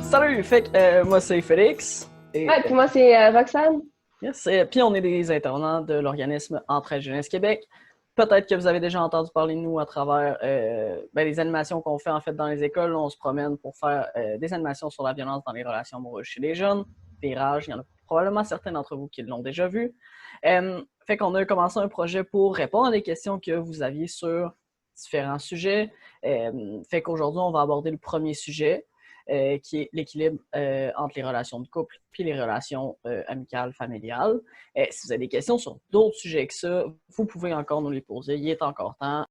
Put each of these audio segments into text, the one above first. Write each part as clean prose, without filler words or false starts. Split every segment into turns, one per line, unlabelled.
Salut! Moi c'est Félix.
Ouais, puis moi, c'est Roxane.
Yes, puis on est des intervenants de l'organisme Entraide Jeunesse Québec. Peut-être que vous avez déjà entendu parler de nous à travers les animations qu'on fait en fait dans les écoles. On se promène pour faire des animations sur la violence dans les relations amoureuses chez les jeunes. Virage, il y en a probablement certains d'entre vous qui l'ont déjà vu. Fait qu'on a commencé un projet pour répondre à des questions que vous aviez sur différents sujets. Fait qu'aujourd'hui, on va aborder le premier sujet. Qui est l'équilibre entre les relations de couple puis les relations amicales, familiales. Si vous avez des questions sur d'autres sujets que ça, vous pouvez encore nous les poser. Il est encore temps.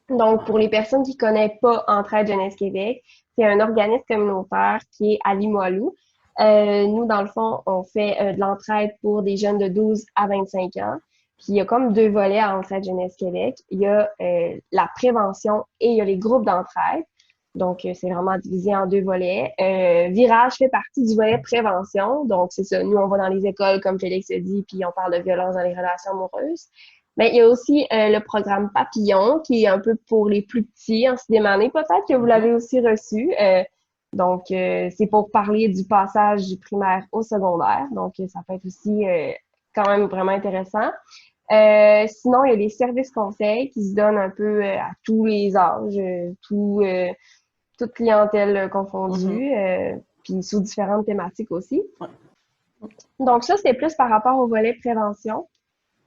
Donc, pour les personnes qui ne connaissent pas Entraide Jeunesse Québec, c'est un organisme communautaire qui est à Limoilou. Nous, dans le fond, on fait de l'entraide pour des jeunes de 12 à 25 ans. Puis, il y a comme deux volets à Entraide Jeunesse Québec. Il y a la prévention et il y a les groupes d'entraide. Donc, c'est vraiment divisé en deux volets. Virage fait partie du volet prévention. Donc, c'est ça. Nous, on va dans les écoles, comme Félix a dit, puis on parle de violence dans les relations amoureuses. Mais il y a aussi le programme Papillon, qui est un peu pour les plus petits en sixième année. Peut-être que vous l'avez aussi reçu. Donc, c'est pour parler du passage du primaire au secondaire. Donc, ça peut être aussi quand même vraiment intéressant. Sinon, il y a les services conseils qui se donnent un peu à tous les âges, toute clientèle confondue, puis sous différentes thématiques aussi. Donc ça, c'est plus par rapport au volet prévention.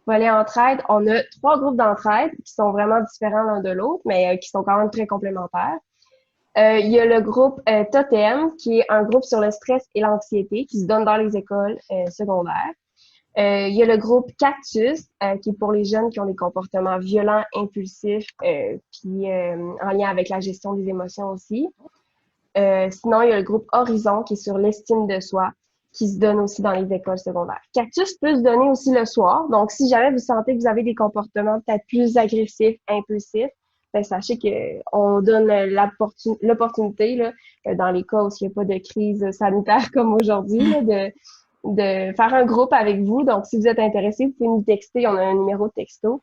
Volet entraide, on a 3 groupes d'entraide qui sont vraiment différents l'un de l'autre, mais qui sont quand même très complémentaires. Il y a le groupe Totem, qui est un groupe sur le stress et l'anxiété qui se donne dans les écoles secondaires. Il y a le groupe Cactus, qui est pour les jeunes qui ont des comportements violents, impulsifs, puis en lien avec la gestion des émotions aussi. Sinon, il y a le groupe Horizon, qui est sur l'estime de soi, qui se donne aussi dans les écoles secondaires. Cactus peut se donner aussi le soir. Donc, si jamais vous sentez que vous avez des comportements peut-être plus agressifs, impulsifs, ben, sachez qu'on donne l'opportunité, là, dans les cas où il n'y a pas de crise sanitaire comme aujourd'hui, là, de faire un groupe avec vous. Donc, si vous êtes intéressé, vous pouvez nous texter. On a un numéro de texto.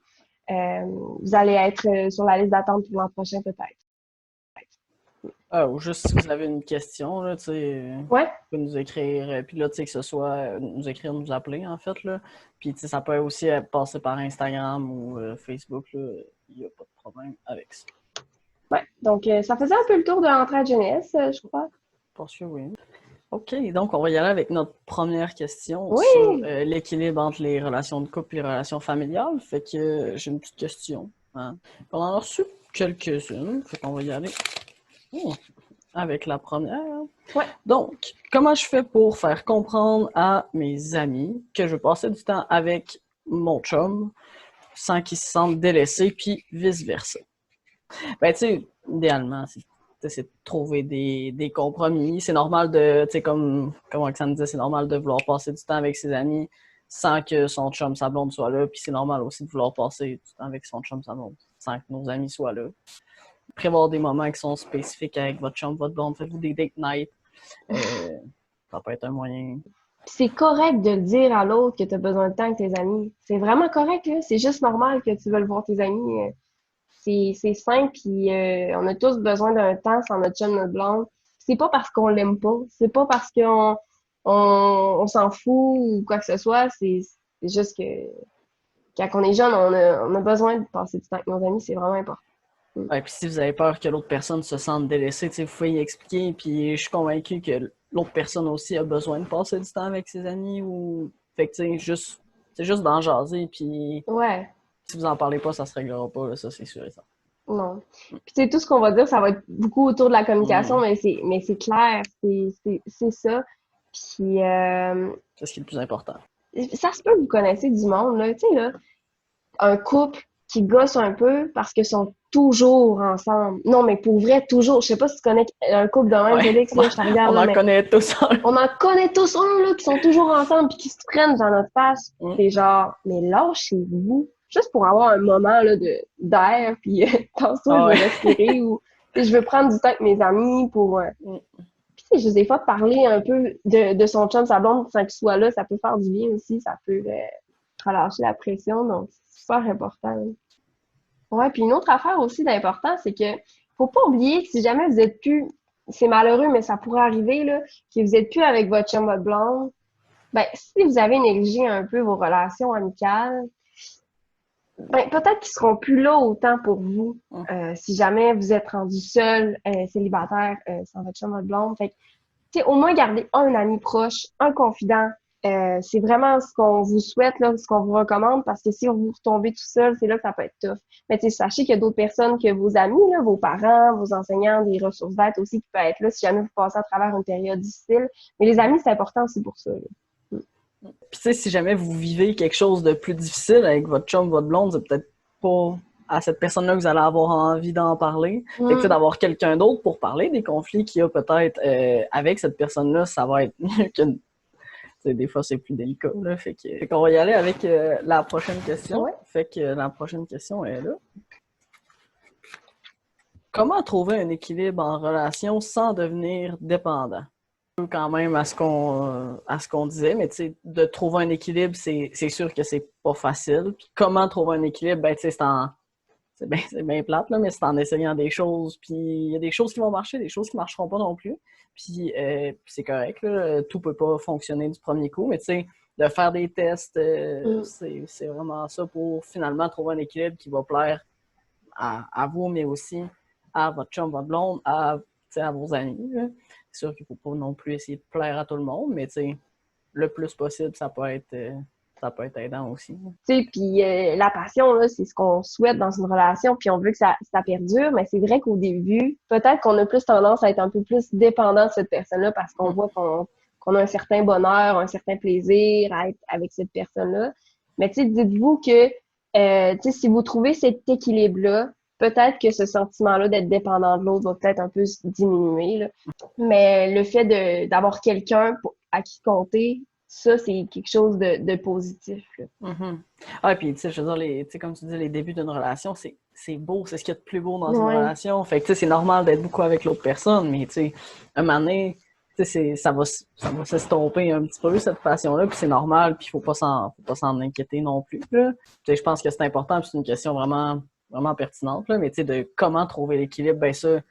Vous allez être sur la liste d'attente pour l'an prochain, peut-être.
Ou juste si vous avez une question, là,
Ouais.
vous pouvez nous écrire. Puis là, que ce soit nous écrire, nous appeler, en fait. Là. Puis ça peut aussi passer par Instagram ou Facebook. Il n'y a pas de problème avec ça.
Ouais. Donc, ça faisait un peu le tour de l'entraide jeunesse, je crois.
Parce que oui. OK, donc on va y aller avec notre première question
Oui!
sur l'équilibre entre les relations de couple et les relations familiales. Fait que j'ai une petite question. Hein. On en a reçu quelques-unes, fait qu'on va y aller avec la première.
Ouais.
Donc, comment je fais pour faire comprendre à mes amis que je veux passer du temps avec mon chum sans qu'ils se sentent délaissés, puis vice-versa? Ben, tu sais, idéalement, c'est de trouver des compromis. C'est normal de, tu sais, comme Roxane disait, c'est normal de vouloir passer du temps avec ses amis sans que son chum, sa blonde soit là. Puis c'est normal aussi de vouloir passer du temps avec son chum, sa blonde, sans que nos amis soient là. Prévoir des moments qui sont spécifiques avec votre chum, votre blonde. Faites-vous des date night. Ça peut être un moyen.
C'est correct de dire à l'autre que tu as besoin de temps avec tes amis. C'est vraiment correct, là. C'est juste normal que tu veuilles voir tes amis. C'est simple, puis on a tous besoin d'un temps sans notre chum, notre blonde. C'est pas parce qu'on l'aime pas, c'est pas parce qu'on s'en fout ou quoi que ce soit, c'est juste que quand on est jeune, on a besoin de passer du temps avec nos amis, c'est vraiment important.
Ouais, puis si vous avez peur que l'autre personne se sente délaissée, vous pouvez y expliquer. Puis je suis convaincu que l'autre personne aussi a besoin de passer du temps avec ses amis. Ou fait que c'est juste d'en jaser. Puis
Ouais,
si vous en parlez pas, ça se réglera pas. Là, ça, c'est sûr et ça.
non. Puis tu sais, tout ce qu'on va dire, ça va être beaucoup autour de la communication, mais c'est clair, c'est ça. Puis
C'est ce qui est le plus important.
ça se peut que vous connaissez du monde, là, tu sais, là. Un couple qui gosse un peu parce qu'ils sont toujours ensemble. Non, mais pour vrai, toujours. Je sais pas si tu connais un couple de même,
Ouais,
Félix, là, je te regarde,
on
là,
en
mais
connaît tous un.
on en connaît tous un, là, qui sont toujours ensemble puis qui se prennent dans notre face. C'est genre, mais lâchez-vous. Juste pour avoir un moment, là, d'air, puis pense-toi, je
Ah
veux
ouais.
respirer ou je veux prendre du temps avec mes amis pour... Puis, tu sais, juste des fois, parler un peu de son chum, sa blonde, sans qu'il soit là, ça peut faire du bien aussi. Ça peut relâcher la pression, donc c'est super important. Là. Ouais, puis une autre affaire aussi d'important, c'est que faut pas oublier que si jamais vous êtes plus, c'est malheureux, mais ça pourrait arriver, là, que vous êtes plus avec votre chum, votre blonde, ben, si vous avez négligé un peu vos relations amicales, ben, peut-être qu'ils seront plus là autant pour vous,
Hum.
si jamais vous êtes rendu seul, célibataire, sans votre chum, votre blonde. Fait que, tu sais, au moins garder un ami proche, un confident. C'est vraiment ce qu'on vous souhaite, là, ce qu'on vous recommande, parce que si vous retombez tout seul, c'est là que ça peut être tough. Mais tu sais, sachez qu'il y a d'autres personnes que vos amis, là, vos parents, vos enseignants, des ressources d'aide aussi qui peuvent être là si jamais vous passez à travers une période difficile. Mais les amis, c'est important aussi pour ça, là.
Puis tu sais, si jamais vous vivez quelque chose de plus difficile avec votre chum, votre blonde, c'est peut-être pas à cette personne-là que vous allez avoir envie d'en parler. Fait que tu sais, d'avoir quelqu'un d'autre pour parler des conflits qu'il y a peut-être avec cette personne-là, ça va être mieux que... Des fois, c'est plus délicat. Là, fait qu'on va y aller avec la prochaine question.
Ouais.
Fait que la prochaine question est là. Comment trouver un équilibre en relation sans devenir dépendant? Quand même à ce qu'on disait, mais tu sais, de trouver un équilibre, c'est sûr que c'est pas facile. Puis comment trouver un équilibre? Ben, tu sais, c'est bien plate, là, mais c'est en essayant des choses. Puis il y a des choses qui vont marcher, des choses qui marcheront pas non plus. Puis c'est correct, là, tout peut pas fonctionner du premier coup, mais tu sais, de faire des tests, c'est vraiment ça pour finalement trouver un équilibre qui va plaire à vous, mais aussi à votre chum, votre blonde, à vos amis. Là. C'est sûr qu'il ne faut pas non plus essayer de plaire à tout le monde, mais le plus possible, ça peut être aidant aussi.
Tu sais, puis la passion, là, c'est ce qu'on souhaite dans une relation, puis on veut que ça perdure, mais c'est vrai qu'au début, peut-être qu'on a plus tendance à être un peu plus dépendant de cette personne-là parce qu'on voit qu'on a un certain bonheur, un certain plaisir à être avec cette personne-là. Mais tu sais, dites-vous que tu sais, si vous trouvez cet équilibre-là, peut-être que ce sentiment-là d'être dépendant de l'autre va peut-être un peu diminuer, là. Mais le fait d'avoir quelqu'un à qui compter, ça, c'est quelque chose de positif, là.
Mm-hmm. Ah, puis, tu sais, je veux dire, comme tu dis, les débuts d'une relation, c'est beau, c'est ce qu'il y a de plus beau dans une
Ouais.
relation. Fait que, tu sais, c'est normal d'être beaucoup avec l'autre personne, mais, tu sais, un moment donné, tu sais, ça va s'estomper un petit peu, cette passion-là, puis c'est normal, puis faut pas s'en inquiéter non plus, là. Tu sais, je pense que c'est important, puis c'est une question vraiment, vraiment pertinente, là, mais, tu sais, de comment trouver l'équilibre, ben ça,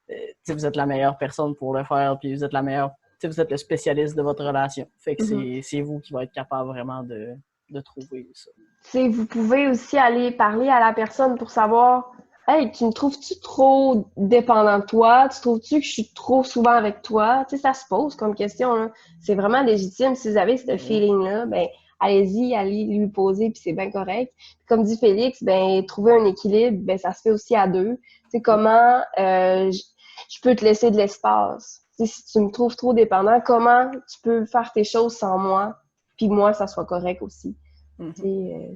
tu sais, vous êtes la meilleure personne pour le faire, puis vous êtes la meilleure, tu sais, vous êtes le spécialiste de votre relation. Fait que c'est vous qui va être capable vraiment de trouver ça.
Tu sais, vous pouvez aussi aller parler à la personne pour savoir, hey, tu me trouves-tu trop dépendant de toi? Tu trouves-tu que je suis trop souvent avec toi? Tu sais, ça se pose comme question, là. C'est vraiment légitime. Si vous avez ce feeling-là, ben, allez-y, allez lui poser, puis c'est bien correct. Comme dit Félix, ben, trouver un équilibre, ben, ça se fait aussi à deux. Tu sais, comment je peux te laisser de l'espace? Tu sais, si tu me trouves trop dépendant, comment tu peux faire tes choses sans moi? Puis moi, ça soit correct aussi.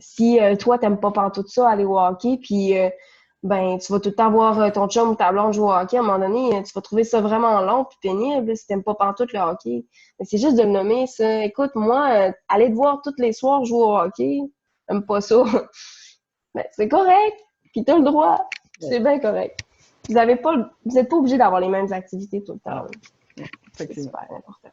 Si toi, t'aimes pas pantoute ça, aller au hockey, puis ben, tu vas tout le temps voir ton chum ou ta blonde jouer au hockey, à un moment donné, tu vas trouver ça vraiment long puis pénible si t'aimes pas pantoute le hockey. Mais c'est juste de le nommer, ça. Écoute, moi, aller te voir tous les soirs jouer au hockey, j'aime pas ça. Ben, c'est correct, puis t'as le droit. C'est bien correct. Vous êtes pas obligé d'avoir les mêmes activités tout le temps. C'est super important.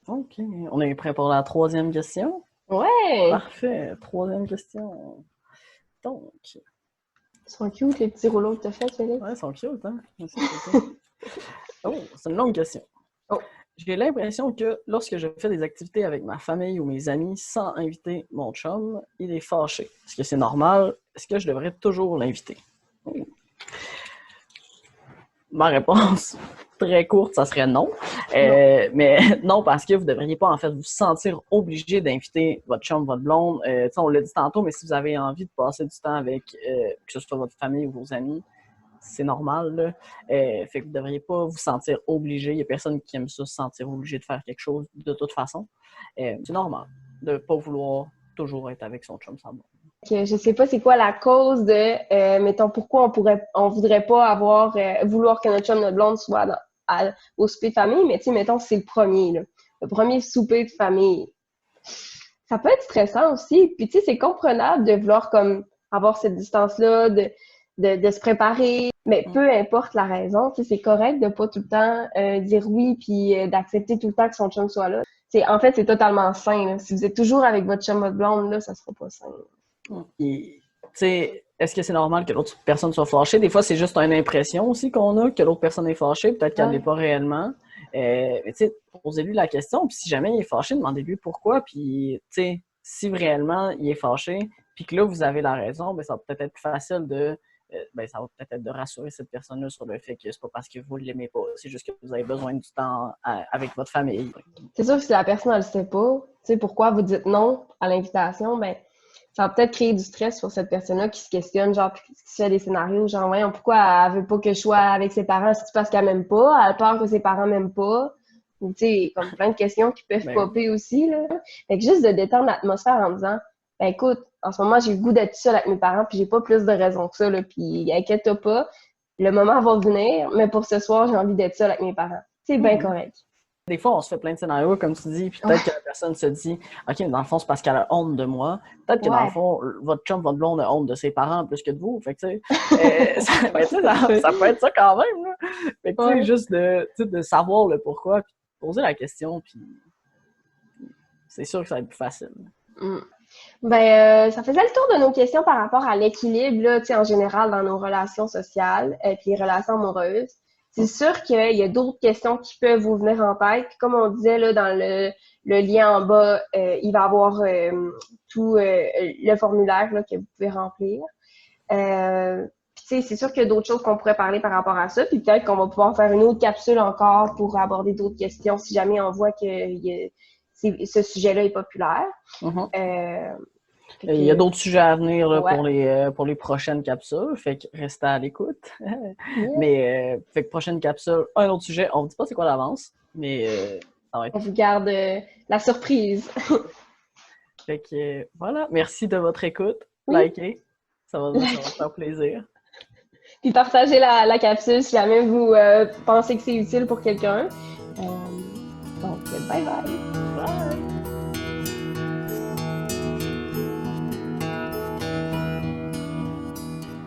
OK. On est prêt pour la troisième question?
Ouais!
Parfait. Troisième question. Donc.
Ils sont cute, les petits rouleaux que t'as fait, Félix.
Ouais, ils sont cute, hein? Oh, c'est une longue question.
Oh.
J'ai l'impression que lorsque je fais des activités avec ma famille ou mes amis sans inviter mon chum, il est fâché. Est-ce que c'est normal? Est-ce que je devrais toujours l'inviter? Oh. Ma réponse très courte, ça serait non. Mais non, parce que vous ne devriez pas en fait vous sentir obligé d'inviter votre chum, votre blonde. On l'a dit tantôt, mais si vous avez envie de passer du temps avec que ce soit votre famille ou vos amis, c'est normal. Là. Fait que vous ne devriez pas vous sentir obligé. Il n'y a personne qui aime ça, se sentir obligé de faire quelque chose de toute façon. C'est normal de ne pas vouloir toujours être avec son chum, sans blonde.
Je sais pas c'est quoi la cause de, mettons, pourquoi on voudrait pas vouloir que notre chum, notre blonde soit au souper de famille, mais tu sais, mettons, c'est le premier, là. Le premier souper de famille. Ça peut être stressant aussi. Puis tu sais, c'est comprenable de vouloir comme avoir cette distance-là, de se préparer. Mais peu importe la raison, tu sais, c'est correct de pas tout le temps dire oui puis d'accepter tout le temps que son chum soit là. En fait, c'est totalement sain, là. Si vous êtes toujours avec votre chum, votre blonde, là, ça sera pas sain.
Tu sais, est-ce que c'est normal que l'autre personne soit fâchée? Des fois, c'est juste une impression aussi qu'on a que l'autre personne est fâchée, peut-être qu'elle ne l'est pas réellement. Mais tu sais, posez-lui la question, puis si jamais il est fâché, demandez-lui pourquoi, puis tu sais, si réellement il est fâché, puis que là, vous avez la raison, ben, ça va peut-être être plus facile ça va peut-être être de rassurer cette personne-là sur le fait que c'est pas parce que vous ne l'aimez pas, c'est juste que vous avez besoin du temps avec votre famille.
C'est sûr que si la personne, elle le sait pas, tu sais, pourquoi vous dites non à l'invitation, ben, ça va peut-être créer du stress pour cette personne-là qui se questionne, genre, qui se fait des scénarios, genre, voyons, pourquoi elle veut pas que je sois avec ses parents? C'est parce qu'elle m'aime pas? Elle a peur que ses parents m'aiment pas? Ou, tu sais, comme plein de questions qui peuvent popper aussi, là. Fait que juste de détendre l'atmosphère en disant, ben, écoute, en ce moment, j'ai le goût d'être seule avec mes parents, puis j'ai pas plus de raisons que ça, là, puis inquiète-toi pas, le moment va venir, mais pour ce soir, j'ai envie d'être seule avec mes parents. C'est bien correct.
Des fois, on se fait plein de scénarios, comme tu dis, puis peut-être que la personne se dit « OK, mais dans le fond, c'est parce qu'elle a honte de moi. » Peut-être que dans le fond, votre chum, votre blonde a honte de ses parents plus que de vous. Fait que, tu sais, ça peut être ça quand même, là. Fait que, tu sais, juste de savoir le pourquoi, puis poser la question, puis c'est sûr que ça va être plus facile.
Ben, ça faisait le tour de nos questions par rapport à l'équilibre, là, tu sais, en général, dans nos relations sociales, puis les relations amoureuses. C'est sûr qu'il y a d'autres questions qui peuvent vous venir en tête. Puis comme on disait là dans le lien en bas, il va y avoir tout le formulaire là, que vous pouvez remplir. Puis tu sais, c'est sûr qu'il y a d'autres choses qu'on pourrait parler par rapport à ça. Puis peut-être qu'on va pouvoir faire une autre capsule encore pour aborder d'autres questions si jamais on voit que ce sujet-là est populaire.
Il y a d'autres sujets à venir là, pour les prochaines capsules, fait que restez à l'écoute. Mais fait que prochaine capsule, un autre sujet, on ne dit pas c'est quoi l'avance, mais ça va être...
On vous garde la surprise.
Fait que voilà, merci de votre écoute. Likez, ça va faire plaisir.
Puis partagez la capsule si jamais vous pensez que c'est utile pour quelqu'un. Donc, bye bye!
Bye!